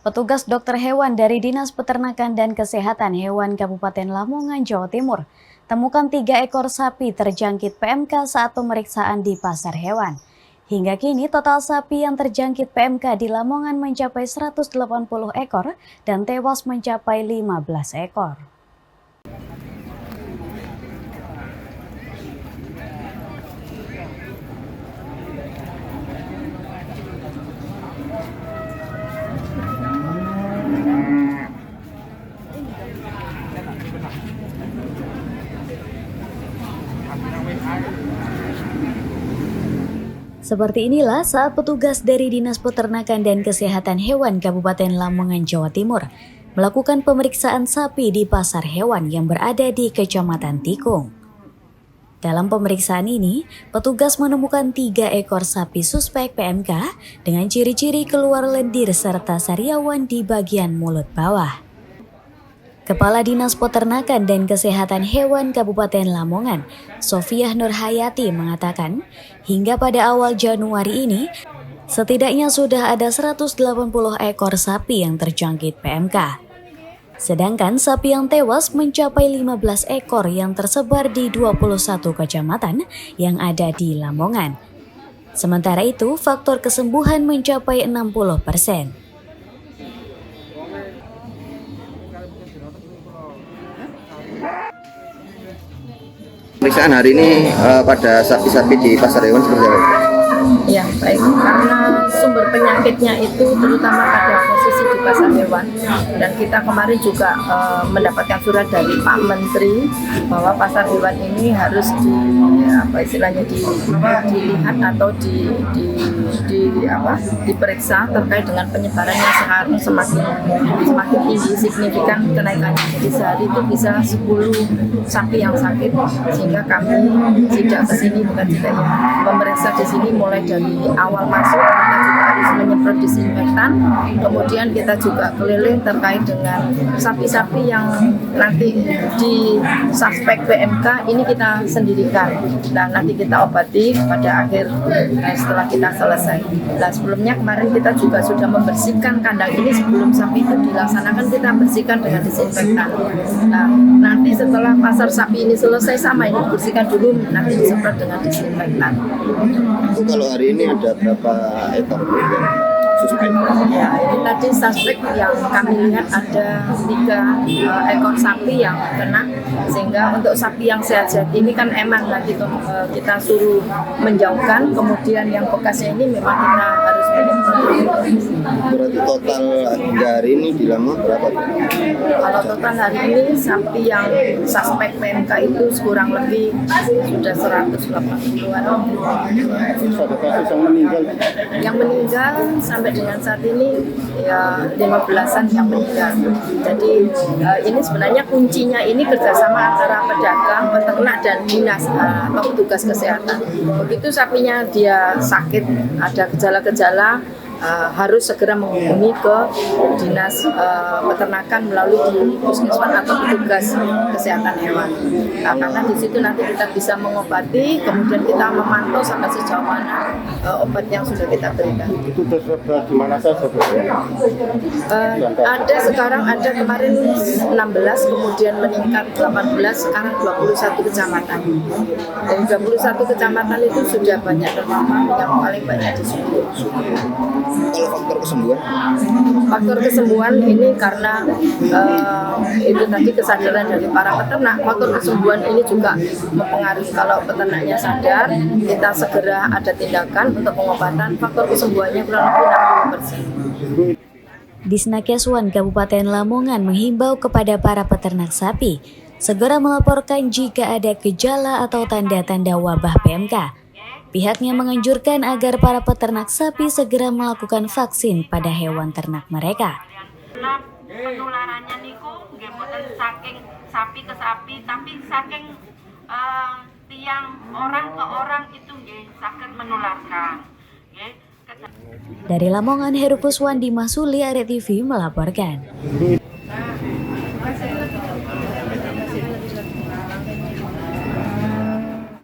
Petugas dokter hewan dari Dinas Peternakan dan Kesehatan Hewan Kabupaten Lamongan, Jawa Timur, temukan 3 ekor sapi terjangkit PMK saat pemeriksaan di pasar hewan. Hingga kini total sapi yang terjangkit PMK di Lamongan mencapai 180 ekor dan tewas mencapai 15 ekor. Seperti inilah saat petugas dari Dinas Peternakan dan Kesehatan Hewan Kabupaten Lamongan, Jawa Timur melakukan pemeriksaan sapi di pasar hewan yang berada di Kecamatan Tikung. Dalam pemeriksaan ini, petugas menemukan 3 ekor sapi suspek PMK dengan ciri-ciri keluar lendir serta sariawan di bagian mulut bawah. Kepala Dinas Peternakan dan Kesehatan Hewan Kabupaten Lamongan, Sofiah Nurhayati mengatakan, hingga pada awal Januari ini, setidaknya sudah ada 180 ekor sapi yang terjangkit PMK. Sedangkan sapi yang tewas mencapai 15 ekor yang tersebar di 21 kecamatan yang ada di Lamongan. Sementara itu, faktor kesembuhan mencapai 60%. Pemeriksaan hari ini pada sapi-sapi di pasar hewan seperti apa? Ya, baik. Karena sumber penyakitnya itu terutama pada posisi di pasar hewan, dan kita kemarin juga mendapatkan surat dari Pak Menteri bahwa pasar hewan ini harus dilihat atau diperiksa terkait dengan penyebarannya sekarang semakin tinggi, signifikan kenaikannya. Jadi sehari itu bisa 10 sapi yang sakit, sehingga kami tidak kesini memeriksa di sini mulai dari awal masuk. Kita juga harus menyemprot disinfektan, kemudian kita juga keliling terkait dengan sapi-sapi yang nanti di suspek PMK ini kita sendirikan dan nanti kita obati pada akhir setelah kita selesai. Nah, sebelumnya kemarin kita juga sudah membersihkan kandang ini sebelum sapi itu dilaksanakan, kita bersihkan dengan disinfektan. Nah, nanti setelah pasar sapi ini selesai sama ini dibersihkan dulu, nanti disemprot dengan disinfektan. Itu kalau hari ini ada berapa ekor suspek? Ya, ini tadi suspek yang kami lihat ada 3 ekor sapi yang kena, sehingga untuk sapi yang sehat-sehat ini kan emang nanti kita suruh menjauhkan, kemudian yang bekasnya ini memang kita harus menyemprot. Berarti total hingga hari ini di Lamongan berapa? Kalau total hari ini sapi yang suspek PMK itu kurang lebih sudah 180-an. Ada kasus yang meninggal? Yang meninggal sampai dengan saat ini ya 15-an yang meninggal. Jadi ini sebenarnya kuncinya ini kerjasama antara pedagang, peternak dan dinas atau petugas kesehatan. Begitu sapinya dia sakit, ada gejala-gejala, harus segera menghubungi ke dinas peternakan melalui di puskesmas atau petugas kesehatan hewan. Karena di situ nanti kita bisa mengobati, kemudian kita memantau sampai sejauh mana obat yang sudah kita berikan. Itu tersebar di mana saja? Ada sekarang, ada kemarin 16, kemudian meningkat 18, sekarang 21 kecamatan. Dan 21 kecamatan itu sudah banyak terpapar, yang paling banyak di sini. Kalau faktor kesembuhan? Faktor kesembuhan ini karena itu tadi kesadaran dari para peternak. Faktor kesembuhan ini juga mempengaruhi, kalau peternaknya sadar, kita segera ada tindakan untuk pengobatan. Faktor kesembuhannya kurang lebih 60%. Disnakeswan Kabupaten Lamongan menghimbau kepada para peternak sapi segera melaporkan jika ada gejala atau tanda-tanda wabah PMK. Pihaknya menganjurkan agar para peternak sapi segera melakukan vaksin pada hewan ternak mereka. Penularannya niku nggih boten saking sapi ke sapi, tapi saking tiang orang ke orang itu nggih saged menularkan. Dari Lamongan, Heru Kuswandi Masuli, Arek TV melaporkan.